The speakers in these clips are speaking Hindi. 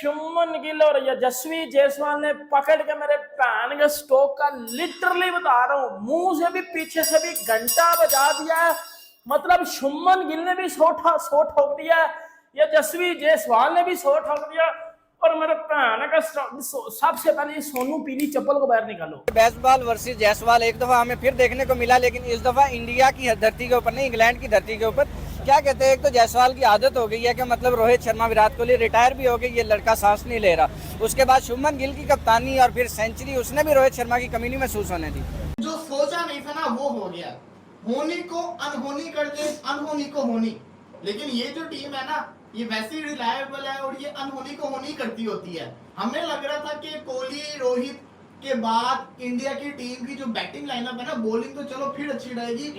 शुभमन गिल और यशस्वी जायसवाल ने पकड़ के मेरे पैन के स्टोक का लिटरली बता रहा हूँ, मुंह से भी पीछे से भी घंटा बजा दिया है। मतलब शुभमन गिल ने भी सो ठोक दिया है, यशस्वी जायसवाल ने भी सो ठोक दिया। और मेरे पैन का सबसे पहले ये सोनू पीली चप्पल को बाहर निकालो। बेसबॉल वर्सेस जायसवाल एक दफा हमें फिर देखने को मिला, लेकिन इस दफा इंडिया की धरती के ऊपर नहीं, इंग्लैंड की धरती के ऊपर। क्या कहते हैं, एक तो जायसवाल की आदत हो गई है कि मतलब रोहित शर्मा विराट कोहली रिटायर भी हो गई, ये लड़का सांस नहीं ले रहा। उसके बाद शुभमन गिल की कप्तानी और फिर सेंचुरी, उसने भी रोहित शर्मा की कमी नहीं महसूस होने दी। जो सोचा नहीं था ना वो हो गया। होनी को अनहोनी करते, अनहोनी को होनी। लेकिन ये जो टीम है ना, ये वैसी रिलायबल है और ये अनहोनी को होनी करती होती है। हमें लग रहा था कि कोहली रोहित के बाद इंडिया की टीम की जो बैटिंग लाइनअप है ना, बॉलिंग तो चलो फिर अच्छी रहेगी,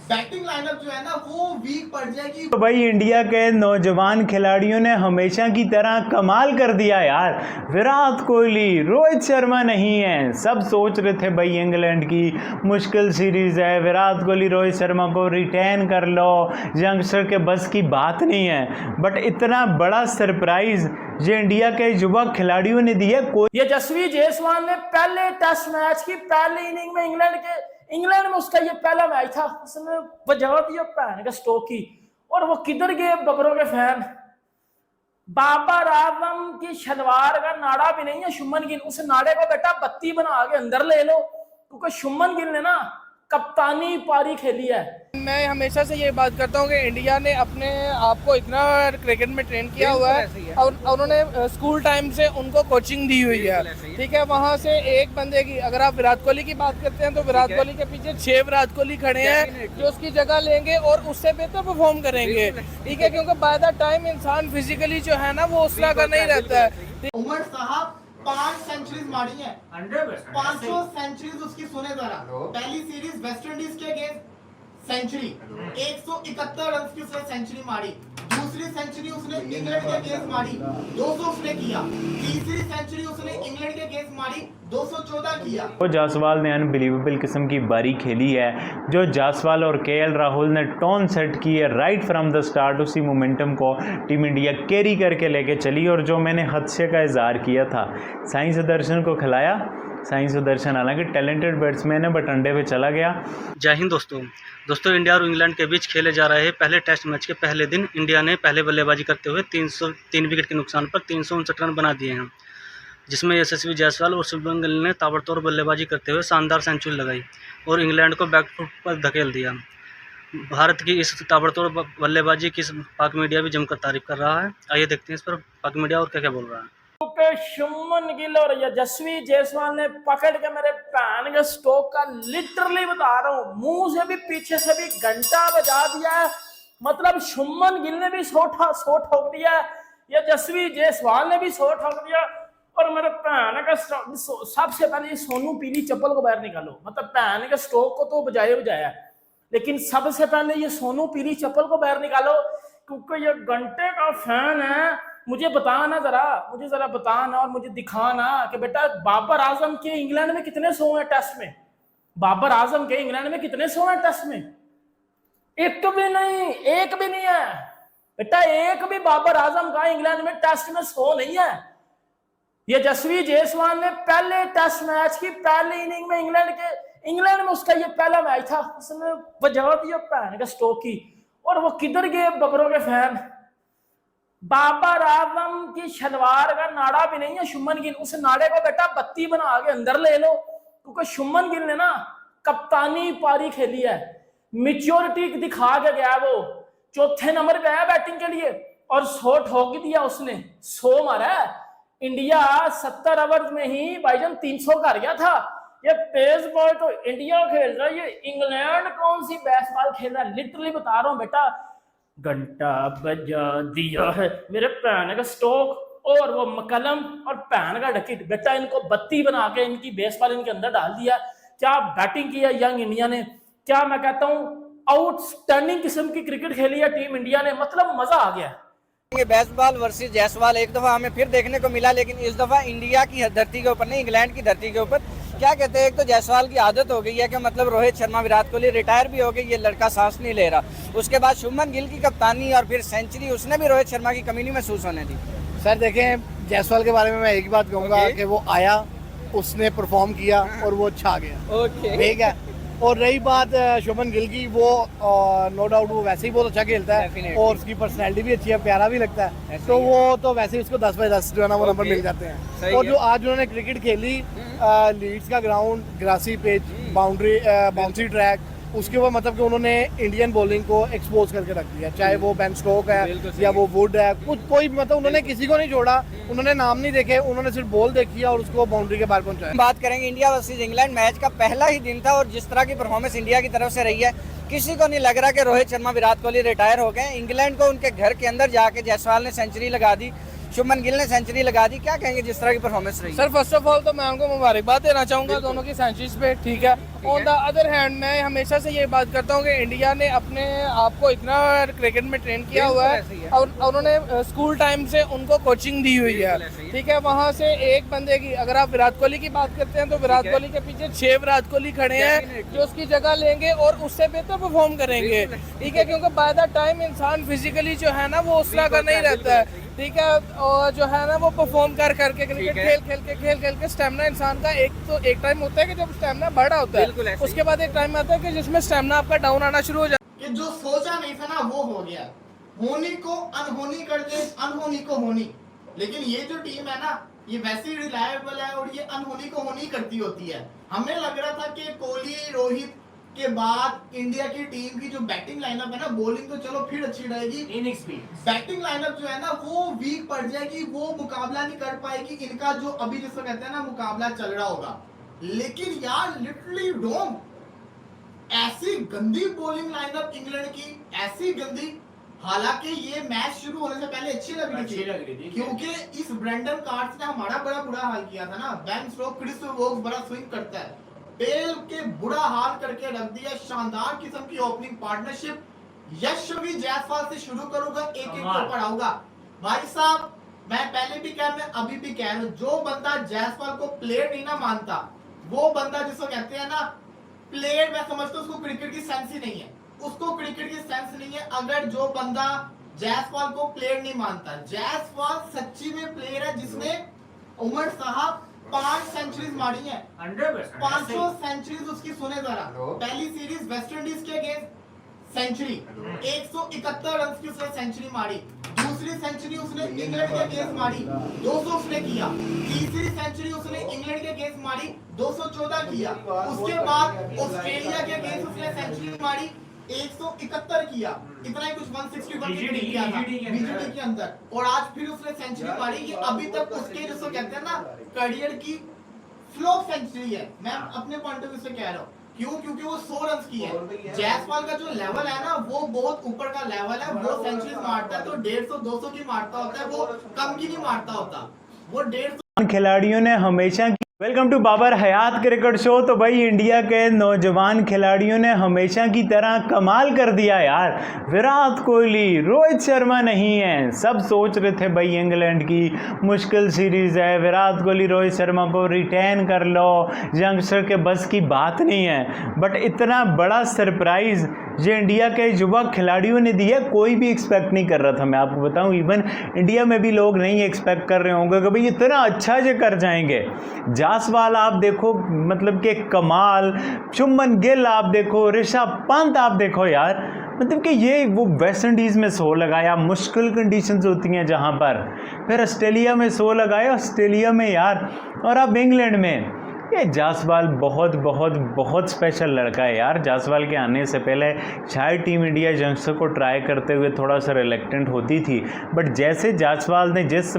बैटिंग लाइनअप जो है ना वो वीक पड़ जाएगी। तो भाई इंडिया के नौजवान खिलाड़ियों ने हमेशा की तरह कमाल कर दिया यार। विराट कोहली, रोहित शर्मा नहीं है। सब सोच रहे थे भाई इंग्लैंड की मुश्किल सीरीज है, विराट कोहली रोहित शर्मा को रिटेन कर लो, यंगस्टर के बस की बात नहीं है। बट इतना बड़ा सरप्राइज ये इंडिया के युवा खिलाड़ियों ने दिया। यशस्वी जायसवाल ने पहले टेस्ट मैच की पहली इनिंग में इंग्लैंड में उसका ये पहला मैच था, उसने बजा दिया पैन का स्टोक की। और वो किधर गए बबरों के फैन। बाबर आजम की शलवार का नाड़ा भी नहीं है शुभमन गिल, उस नाड़े को बेटा बत्ती बना के अंदर ले लो, क्योंकि शुभमन गिल ने ना कप्तानी पारी खेली है। मैं हमेशा से ये बात करता हूँ कि इंडिया ने अपने आप को इतना क्रिकेट में ट्रेन किया हुआ है और उन्होंने स्कूल टाइम से उनको कोचिंग दी हुई है, ठीक है। वहाँ से एक बंदे की, अगर आप विराट कोहली की बात करते हैं तो विराट कोहली के पीछे 6 विराट कोहली खड़े हैं जो उसकी जगह लेंगे और उससे बेहतर परफॉर्म करेंगे, ठीक है। क्योंकि बाय द टाइम इंसान फिजिकली जो है ना वो उस तरह का नहीं रहता है। उमर साहब 5 सेंचुरीज मारी है, 500 सेंचुरीज उसकी सुने जरा। पहली सीरीज वेस्ट इंडीज के अगेंस्ट सेंचुरी, 171 रन की उसने सेंचुरी मारी। दूसरी सेंचुरी उसने इंग्लैंड के अगेंस्ट मारी, 200 उसने किया। तीसरी सेंचुरी उसने इंग्लैंड के अगेंस्ट मारी, 214 किया। तो जायसवाल ने अनबिलीवेबल किस्म की बारी खेली है। जो जायसवाल और केएल राहुल ने टोन सेट की है राइट फ्रॉम द स्टार्ट, उसी मोमेंटम को टीम इंडिया कैरी करके लेके चली। और जो मैंने हादसे का इजहार किया था, साई सुदर्शन को खिलाया। साई सुदर्शन हालांकि टैलेंटेड बैट्समैन है बट अंडे पे चला गया। जय हिंद दोस्तों इंडिया और इंग्लैंड के बीच खेले जा रहे पहले टेस्ट मैच के पहले दिन इंडिया ने पहले बल्लेबाजी करते हुए 303 विकेट के नुकसान पर 359 रन बना दिए हैं, जिसमें यशस्वी जायसवाल और शुभमन गिल ने ताबड़तोड़ बल्लेबाजी करते हुए शानदार सेंचुरी लगाई और इंग्लैंड को बैकफुट पर धकेल दिया। भारत की इस ताबड़तोड़ बल्लेबाजी की पाक मीडिया भी जमकर तारीफ कर रहा है। आइए देखते हैं इस पर पाक मीडिया और क्या क्या बोल रहा है। शुभमन गिल और यशस्वी जायसवाल ने पकड़ के मेरे पैन के स्टोक का लिटरली बता रहा हूँ, मुंह से भी पीछे से भी घंटा बजा दिया है। मतलब शुभमन गिल ने भी सो ठोक दिया है, यशस्वी जायसवाल ने भी सो ठोक दिया। और मेरे पैन का सबसे पहले ये सोनू पीली चप्पल को बाहर निकालो। मतलब पैन के स्टोक को तो बजाया, लेकिन सबसे पहले ये सोनू पीली चप्पल को बाहर निकालो, क्योंकि ये घंटे का फैन है। मुझे बताना मुझे जरा बताना और मुझे दिखाना कि बेटा बाबर आजम के इंग्लैंड में कितने 100 हैं टेस्ट में। बाबर आजम के इंग्लैंड में कितने 100 हैं टेस्ट में? एक भी नहीं है बेटा, एक भी बाबर आजम का इंग्लैंड में टेस्ट में 100 नहीं है। ये यशस्वी जायसवाल ने पहले टेस्ट मैच की पहली इनिंग में इंग्लैंड में उसका ये पहला मैच था, उसने बजा दिया पैन का स्टोक की। और वो किधर गए बबरों के फैन। बाबर आजम की शलवार का नाड़ा भी नहीं है शुभमन गिल, उस नाड़े को बेटा बत्ती बना के अंदर ले लो, क्योंकि शुभमन गिल ने ना कप्तानी पारी खेली है, मैच्योरिटी दिखा के गया। वो चौथे नंबर पे आया बैटिंग के लिए और 100 ठोक दिया उसने, 100 मारा है। इंडिया 70 ओवर में ही भाईजान 300 कर गया था। ये पेस बॉल तो इंडिया खेल रहा है, ये इंग्लैंड कौन सी बेसबॉल खेल रहा है। लिटरली बता रहा हूँ बेटा, घंटा बजा दिया है मेरे पैन का स्टोक और वो मकलम और पैन का डकिट। बेटा इनको बत्ती बना के इनकी बेसबॉल इनके अंदर डाल दिया। क्या बैटिंग किया यंग इंडिया ने, क्या मैं कहता हूँ आउटस्टैंडिंग किस्म की क्रिकेट खेली है टीम इंडिया ने। मतलब मजा आ गया। ये बेसबॉल वर्सेस जायसवाल एक दफा हमें फिर देखने को मिला, लेकिन इस दफा इंडिया की धरती के ऊपर नहीं, इंग्लैंड की धरती के ऊपर। क्या कहते हैं, एक तो जायसवाल की आदत हो गई है कि मतलब रोहित शर्मा विराट कोहली रिटायर भी हो गई, ये लड़का सांस नहीं ले रहा। उसके बाद शुभमन गिल की कप्तानी और फिर सेंचुरी, उसने भी रोहित शर्मा की कमी नहीं महसूस होने दी। सर देखें, जायसवाल के बारे में मैं एक ही बात कहूँगा Okay. कि वो आया, उसने परफॉर्म किया और वो छा गया। ओके ठीक है। और रही बात शुभमन गिल की, वो नो डाउट वो वैसे ही बहुत अच्छा खेलता है Definitely. और उसकी पर्सनैलिटी भी अच्छी है, प्यारा भी लगता है, ऐसे तो ही वो तो वैसे ही उसको 10/10 जो है ना वो नंबर Okay. मिल जाते हैं। सही और है। जो आज उन्होंने क्रिकेट खेली, लीड्स का ground, grassy pitch, boundary track, उसके ऊपर मतलब कि उन्होंने इंडियन बॉलिंग को एक्सपोज करके रख दिया, चाहे वो बेन स्टोक बिल्कुल है सही या है। वो वुड है, कुछ कोई मतलब उन्होंने किसी को नहीं छोड़ा, उन्होंने नाम नहीं देखे, उन्होंने सिर्फ बॉल देखी और उसको बाउंड्री के बाहर पहुंचाया। बात करेंगे इंडिया वर्सेस इंग्लैंड मैच का पहला ही दिन था और जिस तरह की परफॉर्मेंस इंडिया की तरफ से रही है, किसी को नहीं लग रहा कि रोहित शर्मा विराट कोहली रिटायर हो गए। इंग्लैंड को उनके घर के अंदर जाके जायसवाल ने सेंचुरी लगा दी, शुभमन गिल ने सेंचुरी लगा दी। क्या कहेंगे जिस तरह की परफॉर्मेंस रही? सर फर्स्ट ऑफ ऑल तो मैं उनको मुबारकबाद देना चाहूँगा दोनों की सेंचुरीज पे, ठीक है। ऑन द अदर हैंड मैं हमेशा से ये बात करता हूँ कि इंडिया ने अपने आप को इतना क्रिकेट में ट्रेन किया हुआ है ऐसे ही है। और उन्होंने स्कूल टाइम से उनको कोचिंग दी हुई है, बिल्कुल ऐसे ही है। ठीक है। वहाँ से एक बंदे की, अगर आप विराट कोहली की बात करते हैं तो विराट है। कोहली के पीछे 6 विराट कोहली खड़े हैं Definitely. जो उसकी जगह लेंगे और उससे बेहतर परफॉर्म करेंगे, बिल्कुल। ठीक है। क्योंकि बाय द टाइम इंसान फिजिकली जो है ना वो उस तरह का नहीं रहता है, ठीक है। और जो है ना वो परफॉर्म करके क्रिकेट खेल के स्टेमिना इंसान का एक टाइम होता है कि जब स्टेमिना बढ़ा होता बिल्कुल है, ऐसे ही। उसके बाद एक टाइम आता है कि जिसमें स्टेमिना आपका डाउन आना शुरू हो जाता कि जो सोचा नहीं था ना वो हो गया। होनी को अनहोनी कर दे, अनहोनी को होनी। लेकिन ये जो टीम है ना, ये वैसी रिलायबल है और ये अनहोनी को होनी करती होती है। हमें लग रहा था कि कोहली रोहित के बाद इंडिया की टीम की जो बैटिंग लाइनअप है ना, बॉलिंग तो चलो फिर अच्छी रहेगी, बैटिंग लाइनअप जो है ना वो वीक पड़ जाएगी, वो मुकाबला नहीं कर पाएगी इनका जो अभी जिसको कहते हैं ना मुकाबला चल रहा होगा। लेकिन यार लिटरली डोंट, ऐसी गंदी बॉलिंग लाइनअप इंग्लैंड की, ऐसी गंदी। हालांकि ये मैच शुरू होने से पहले अच्छी लग रही थी क्योंकि इस ब्रेंडन कार्ड्स ने हमारा बड़ा बुरा हाल किया था ना। बेन स्टोक्स, क्रिस वोक्स बड़ा स्विंग करता है, बेल के बुरा हाल करके रख दिया। शानदार किस्म की ओपनिंग पार्टनरशिप। यशस्वी जायसवाल से शुरू करूंगा, एक के ऊपर आऊंगा। भाई साहब मैं पहले भी कह, मैं अभी भी कह रहा हूं, जो बंदा जायसवाल को प्लेयर नहीं ना मानता, वो बंदा जिसको कहते हैं ना प्लेयर, मैं समझता हूं उसको क्रिकेट की सेंस ही नहीं है, उसको क्रिकेट की सेंस नहीं है। अगर जो बंदा जायसवाल को प्लेयर नहीं मानता, जायसवाल सच्ची में प्लेयर है जिसने, उमर साहब 5 सेंचुरीज मारी है, 500 सेंचुरीज उसकी। सुने जरा, पहली सीरीज वेस्ट इंडीज के अगेंस्ट सेंचुरी, 171 रन की उसने सेंचुरी मारी। दूसरी सेंचुरी उसने इंग्लैंड के अगेंस्ट मारी, 200 उसने किया। तीसरी सेंचुरी उसने इंग्लैंड के अगेंस्ट मारी, 214 किया। उसके बाद ऑस्ट्रेलिया के अगेंस्ट उसने सेंचुरी मारी, 171 किया। इतना ही कुछ 161 किया था बीजीटी के अंदर। और आज फिर उसने सेंचुरी मारी। कि अभी तक उसके जिसको कहते हैं ना करियर की फ्लॉप सेंचुरी है। मैं अपने पॉइंट ऑफ व्यू से कह रहा हूँ, क्यों? क्योंकि वो 100 रन की है। जायसवाल का जो लेवल है ना वो बहुत ऊपर का लेवल है। वो सेंचुरी मारता है तो 150-200 की मारता होता है, वो कम की नहीं मारता होता। वो 150 खिलाड़ियों ने हमेशा welcome to Babar Hayat cricket show. तो भाई इंडिया के नौजवान खिलाड़ियों ने हमेशा की तरह कमाल कर दिया यार। विराट कोहली, रोहित शर्मा नहीं है। सब सोच रहे थे भाई इंग्लैंड की मुश्किल सीरीज़ है, विराट कोहली रोहित शर्मा को रिटेन कर लो, यंगस्टर के बस की बात नहीं है। बट इतना बड़ा सरप्राइज़ जो इंडिया के युवा खिलाड़ियों ने दिया, कोई भी एक्सपेक्ट नहीं कर रहा था। मैं आपको बताऊं, इवन इंडिया में भी लोग नहीं एक्सपेक्ट कर रहे होंगे कि भाई इतना अच्छा जो कर जाएंगे। जायसवाल आप देखो, मतलब कि कमाल, शुभमन गिल आप देखो, ऋषभ पंत आप देखो यार, मतलब कि ये वो वेस्ट इंडीज़ में 100 लगाया, मुश्किल कंडीशंस होती हैं जहाँ पर, फिर ऑस्ट्रेलिया में 100 लगाया, ऑस्ट्रेलिया में यार, और अब इंग्लैंड में। ये जायसवाल बहुत बहुत बहुत स्पेशल लड़का है यार। जायसवाल के आने से पहले शायद टीम इंडिया यंगस्टर को ट्राई करते हुए थोड़ा सा रिलेक्टेंट होती थी, बट जैसे जायसवाल ने जिस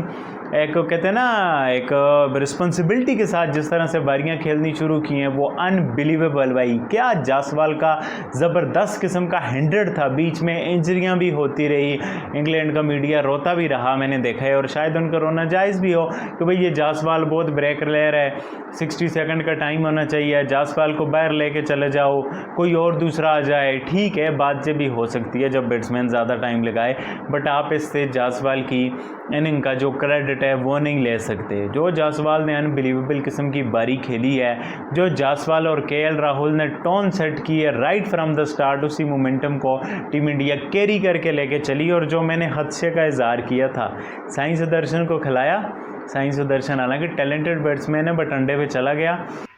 एक कहते हैं ना एक रिस्पॉन्सिबिलिटी के साथ जिस तरह से बारियां खेलनी शुरू की हैं, वो अनबिलीवेबल भाई। क्या जायसवाल का ज़बरदस्त किस्म का 100 था। बीच में इंजरियां भी होती रही, इंग्लैंड का मीडिया रोता भी रहा, मैंने देखा है, और शायद उनका रोना जायज़ भी हो कि भाई ये जायसवाल बहुत ब्रेक प्लेयर है, 60 सेकंड का टाइम होना चाहिए, जायसवाल को बाहर लेके चले जाओ, कोई और दूसरा आ जाए, ठीक है बात ये भी हो सकती है जब बैट्समैन ज़्यादा टाइम लगाए, बट आप इससे जायसवाल की इनिंग का जो क्रेडिट है वो नहीं ले सकते। जो जायसवाल ने अनबिलीवेबल किस्म की बारी खेली है, जो जायसवाल और केएल राहुल ने टोन सेट की है राइट फ्रॉम द स्टार्ट, उसी मोमेंटम को टीम इंडिया कैरी करके लेके चली। और जो मैंने हादसे का इजहार किया था, साई सुदर्शन को खिलाया। साई सुदर्शन हालांकि टैलेंटेड बैट्समैन है बट अंडे पे चला गया।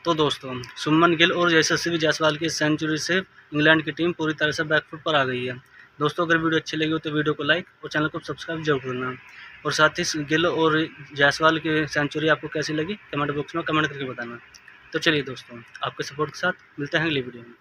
तो दोस्तों शुभमन गिल और यशस्वी जायसवाल की सेंचुरी से इंग्लैंड की टीम पूरी तरह से बैकफुट पर आ गई है। दोस्तों अगर वीडियो अच्छी लगी हो तो वीडियो को लाइक और चैनल को सब्सक्राइब जरूर करना, और साथ ही गिल और जायसवाल की सेंचुरी आपको कैसी लगी कमेंट बॉक्स में कमेंट करके बताना। तो चलिए दोस्तों, आपके सपोर्ट के साथ मिलते हैं अगली वीडियो में।